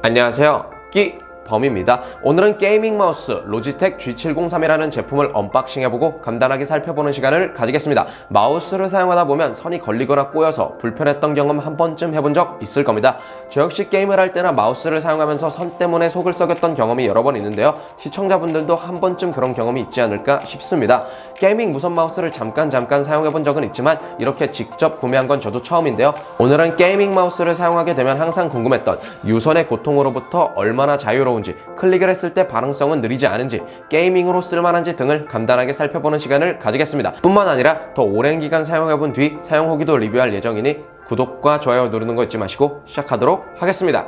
안녕하세요, 끼범입니다. 오늘은 게이밍 마우스 로지텍 G703이라는 제품을 언박싱해보고 간단하게 살펴보는 시간을 가지겠습니다. 마우스를 사용하다 보면 선이 걸리거나 꼬여서 불편했던 경험 한 번쯤 해본 적 있을 겁니다. 저 역시 게임을 할 때나 마우스를 사용하면서 선 때문에 속을 썩였던 경험이 여러 번 있는데요. 시청자분들도 한 번쯤 그런 경험이 있지 않을까 싶습니다. 게이밍 무선 마우스를 잠깐 사용해본 적은 있지만 이렇게 직접 구매한 건 저도 처음인데요. 오늘은 게이밍 마우스를 사용하게 되면 항상 궁금했던 유선의 고통으로부터 얼마나 자유로운지, 클릭을 했을 때 반응성은 느리지 않은지, 게이밍으로 쓸만한지 등을 간단하게 살펴보는 시간을 가지겠습니다. 뿐만 아니라 더 오랜 기간 사용해본 뒤 사용 후기도 리뷰할 예정이니 구독과 좋아요 누르는 거 잊지 마시고 시작하도록 하겠습니다.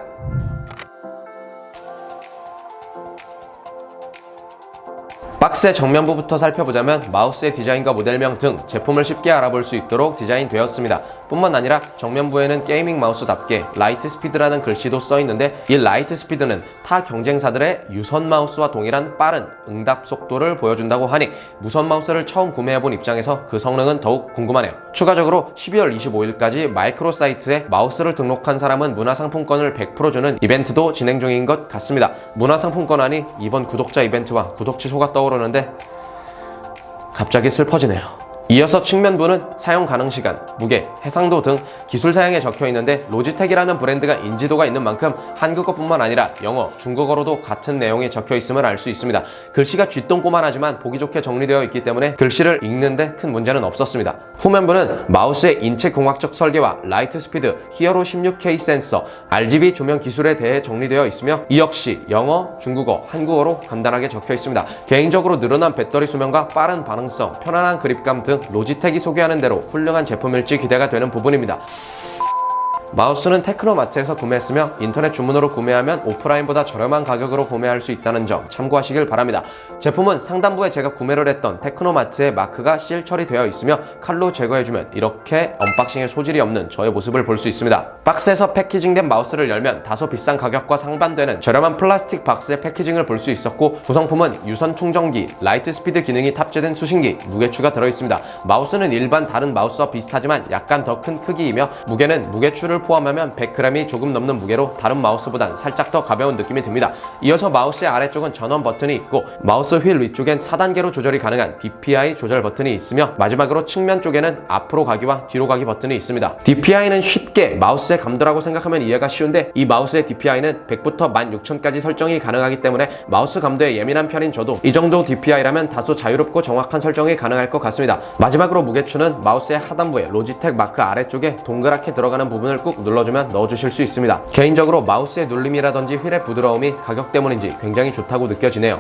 박스의 정면부부터 살펴보자면 마우스의 디자인과 모델명 등 제품을 쉽게 알아볼 수 있도록 디자인되었습니다. 뿐만 아니라 정면부에는 게이밍 마우스답게 라이트 스피드라는 글씨도 써있는데, 이 라이트 스피드는 타 경쟁사들의 유선 마우스와 동일한 빠른 응답 속도를 보여준다고 하니 무선 마우스를 처음 구매해본 입장에서 그 성능은 더욱 궁금하네요. 추가적으로 12월 25일까지 마이크로 사이트에 마우스를 등록한 사람은 문화상품권을 100% 주는 이벤트도 진행 중인 것 같습니다. 문화상품권 하니 이번 구독자 이벤트와 구독 취소가 떠오르는데 갑자기 슬퍼지네요. 이어서 측면부는 사용 가능 시간, 무게, 해상도 등 기술 사양에 적혀 있는데, 로지텍이라는 브랜드가 인지도가 있는 만큼 한국어뿐만 아니라 영어, 중국어로도 같은 내용이 적혀 있음을 알 수 있습니다. 글씨가 쥐똥꼬만하지만 보기 좋게 정리되어 있기 때문에 글씨를 읽는데 큰 문제는 없었습니다. 후면부는 마우스의 인체 공학적 설계와 라이트 스피드, 히어로 16K 센서, RGB 조명 기술에 대해 정리되어 있으며 이 역시 영어, 중국어, 한국어로 간단하게 적혀 있습니다. 개인적으로 늘어난 배터리 수명과 빠른 반응성, 편안한 그립감 등 로지텍이 소개하는 대로 훌륭한 제품일지 기대가 되는 부분입니다. 마우스는 테크노마트에서 구매했으며 인터넷 주문으로 구매하면 오프라인보다 저렴한 가격으로 구매할 수 있다는 점 참고하시길 바랍니다. 제품은 상단부에 제가 구매를 했던 테크노마트의 마크가 실 처리되어 있으며 칼로 제거해주면 이렇게 언박싱에 소질이 없는 저의 모습을 볼 수 있습니다. 박스에서 패키징된 마우스를 열면 다소 비싼 가격과 상반되는 저렴한 플라스틱 박스의 패키징을 볼 수 있었고, 구성품은 유선 충전기, 라이트 스피드 기능이 탑재된 수신기, 무게추가 들어있습니다. 마우스는 일반 다른 마우스와 비슷하지만 약간 더 큰 크기이며, 무게는 무게추를 포함하면 100g이 조금 넘는 무게로 다른 마우스보단 살짝 더 가벼운 느낌이 듭니다. 이어서 마우스의 아래쪽은 전원 버튼이 있고, 마우스 휠 위쪽엔 4단계로 조절이 가능한 DPI 조절 버튼이 있으며, 마지막으로 측면 쪽에는 앞으로 가기와 뒤로 가기 버튼이 있습니다. DPI는 쉽게 마우스의 감도라고 생각하면 이해가 쉬운데, 이 마우스의 DPI는 100부터 16,000까지 설정이 가능하기 때문에 마우스 감도에 예민한 편인 저도 이 정도 DPI라면 다소 자유롭고 정확한 설정이 가능할 것 같습니다. 마지막으로 무게추는 마우스의 하단부에 로지텍 마크 아래쪽에 동그랗게 들어가는 부분을 꾹 눌러주면 넣어주실 수 있습니다. 개인적으로 마우스의 눌림이라든지 휠의 부드러움이 가격 때문인지 굉장히 좋다고 느껴지네요.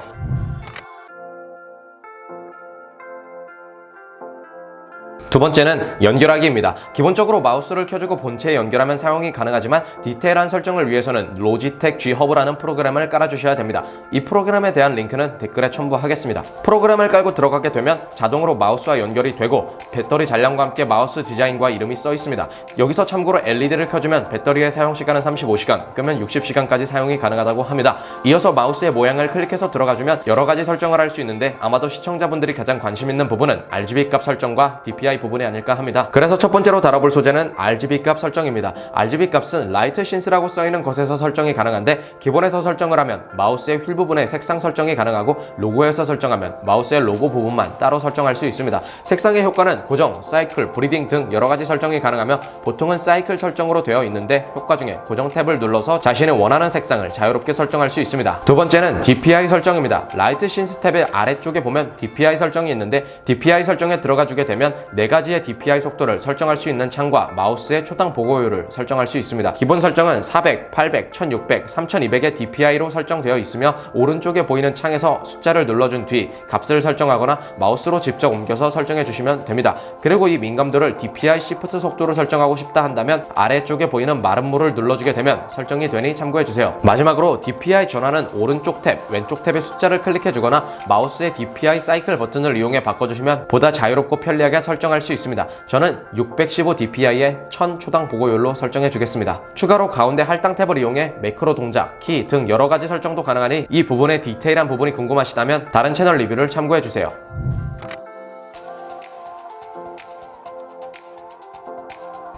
두 번째는 연결하기입니다. 기본적으로 마우스를 켜주고 본체에 연결하면 사용이 가능하지만 디테일한 설정을 위해서는 로지텍 G-허브라는 프로그램을 깔아주셔야 됩니다. 이 프로그램에 대한 링크는 댓글에 첨부하겠습니다. 프로그램을 깔고 들어가게 되면 자동으로 마우스와 연결이 되고, 배터리 잔량과 함께 마우스 디자인과 이름이 써 있습니다. 여기서 참고로 LED를 켜주면 배터리의 사용시간은 35시간, 끄면 60시간까지 사용이 가능하다고 합니다. 이어서 마우스의 모양을 클릭해서 들어가주면 여러가지 설정을 할 수 있는데, 아마도 시청자분들이 가장 관심 있는 부분은 RGB 값 설정과 DPI 부분이 아닐까 합니다. 그래서 첫 번째로 다뤄볼 소재는 RGB 값 설정입니다. RGB 값은 라이트 신스라고 써있는 것에서 설정이 가능한데, 기본에서 설정을 하면 마우스의 휠 부분에 색상 설정이 가능하고, 로고에서 설정하면 마우스의 로고 부분만 따로 설정할 수 있습니다. 색상의 효과는 고정, 사이클, 브리딩 등 여러가지 설정이 가능하며, 보통은 사이클 설정으로 되어 있는데 효과 중에 고정 탭을 눌러서 자신의 원하는 색상을 자유롭게 설정할 수 있습니다. 두 번째는 DPI 설정입니다. 라이트 신스 탭의 아래쪽에 보면 DPI 설정이 있는데, DPI 설정에 들어가 주게 되면 4가지의 DPI 속도를 설정할 수 있는 창과 마우스의 초당 보고율을 설정할 수 있습니다. 기본 설정은 400, 800, 1600, 3200의 DPI로 설정되어 있으며, 오른쪽에 보이는 창에서 숫자를 눌러준 뒤 값을 설정하거나 마우스로 직접 옮겨서 설정해 주시면 됩니다. 그리고 이 민감도를 DPI 시프트 속도로 설정하고 싶다 한다면 아래쪽에 보이는 마름모를 눌러주게 되면 설정이 되니 참고해 주세요. 마지막으로 DPI 전환은 오른쪽 탭, 왼쪽 탭의 숫자를 클릭해 주거나 마우스의 DPI 사이클 버튼을 이용해 바꿔주시면 보다 자유롭고 편리하게 설정할 수 있습니다. 저는 615 DPI에 1000 초당 보고율로 설정해 주겠습니다. 추가로 가운데 할당 탭을 이용해 매크로 동작, 키 등 여러가지 설정도 가능하니 이 부분의 디테일한 부분이 궁금하시다면 다른 채널 리뷰를 참고해 주세요.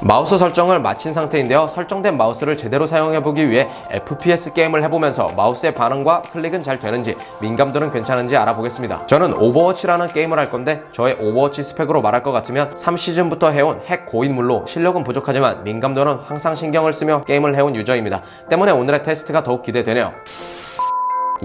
마우스 설정을 마친 상태인데요. 설정된 마우스를 제대로 사용해보기 위해 FPS 게임을 해보면서 마우스의 반응과 클릭은 잘 되는지, 민감도는 괜찮은지 알아보겠습니다. 저는 오버워치라는 게임을 할 건데 저의 오버워치 스펙으로 말할 것 같으면 3시즌부터 해온 핵 고인물로 실력은 부족하지만 민감도는 항상 신경을 쓰며 게임을 해온 유저입니다. 때문에 오늘의 테스트가 더욱 기대되네요.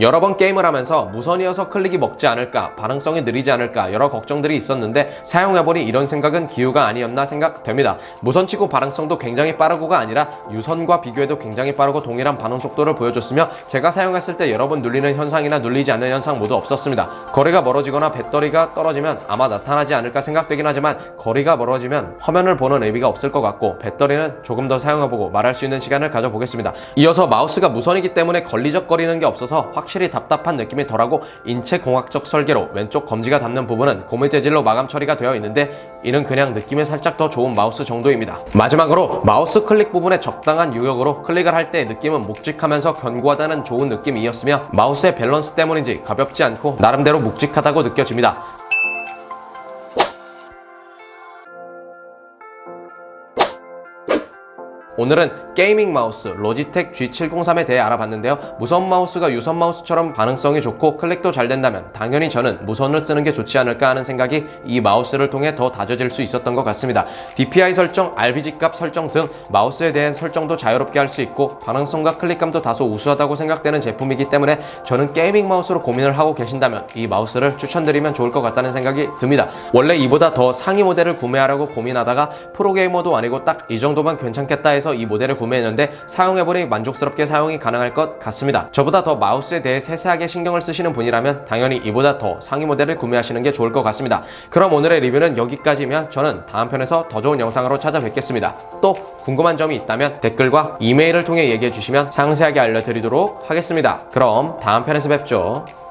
여러 번 게임을 하면서 무선이어서 클릭이 먹지 않을까, 반응성이 느리지 않을까 여러 걱정들이 있었는데 사용해보니 이런 생각은 기우가 아니었나 생각됩니다. 무선치고 반응성도 굉장히 빠르고가 아니라 유선과 비교해도 굉장히 빠르고 동일한 반응 속도를 보여줬으며 제가 사용했을 때 여러 번 눌리는 현상이나 눌리지 않는 현상 모두 없었습니다. 거리가 멀어지거나 배터리가 떨어지면 아마 나타나지 않을까 생각되긴 하지만 거리가 멀어지면 화면을 보는 의미가 없을 것 같고 배터리는 조금 더 사용해보고 말할 수 있는 시간을 가져보겠습니다. 이어서 마우스가 무선이기 때문에 걸리적거리는 게 없어서 확실히 답답한 느낌이 덜하고 인체공학적 설계로 왼쪽 검지가 닿는 부분은 고무 재질로 마감 처리가 되어 있는데 이는 그냥 느낌이 살짝 더 좋은 마우스 정도입니다. 마지막으로 마우스 클릭 부분에 적당한 유격으로 클릭을 할 때 느낌은 묵직하면서 견고하다는 좋은 느낌이었으며 마우스의 밸런스 때문인지 가볍지 않고 나름대로 묵직하다고 느껴집니다. 오늘은 게이밍 마우스 로지텍 G703에 대해 알아봤는데요. 무선 마우스가 유선 마우스처럼 반응성이 좋고 클릭도 잘 된다면 당연히 저는 무선을 쓰는 게 좋지 않을까 하는 생각이 이 마우스를 통해 더 다져질 수 있었던 것 같습니다. DPI 설정, RBG 값 설정 등 마우스에 대한 설정도 자유롭게 할 수 있고 반응성과 클릭감도 다소 우수하다고 생각되는 제품이기 때문에 저는 게이밍 마우스로 고민을 하고 계신다면 이 마우스를 추천드리면 좋을 것 같다는 생각이 듭니다. 원래 이보다 더 상위 모델을 구매하려고 고민하다가 프로게이머도 아니고 딱 이 정도만 괜찮겠다 해서 이 모델을 구매했는데 사용해보니 만족스럽게 사용이 가능할 것 같습니다. 저보다 더 마우스에 대해 세세하게 신경을 쓰시는 분이라면 당연히 이보다 더 상위 모델을 구매하시는 게 좋을 것 같습니다. 그럼 오늘의 리뷰는 여기까지면 저는 다음 편에서 더 좋은 영상으로 찾아뵙겠습니다. 또 궁금한 점이 있다면 댓글과 이메일을 통해 얘기해 주시면 상세하게 알려드리도록 하겠습니다. 그럼 다음 편에서 뵙죠.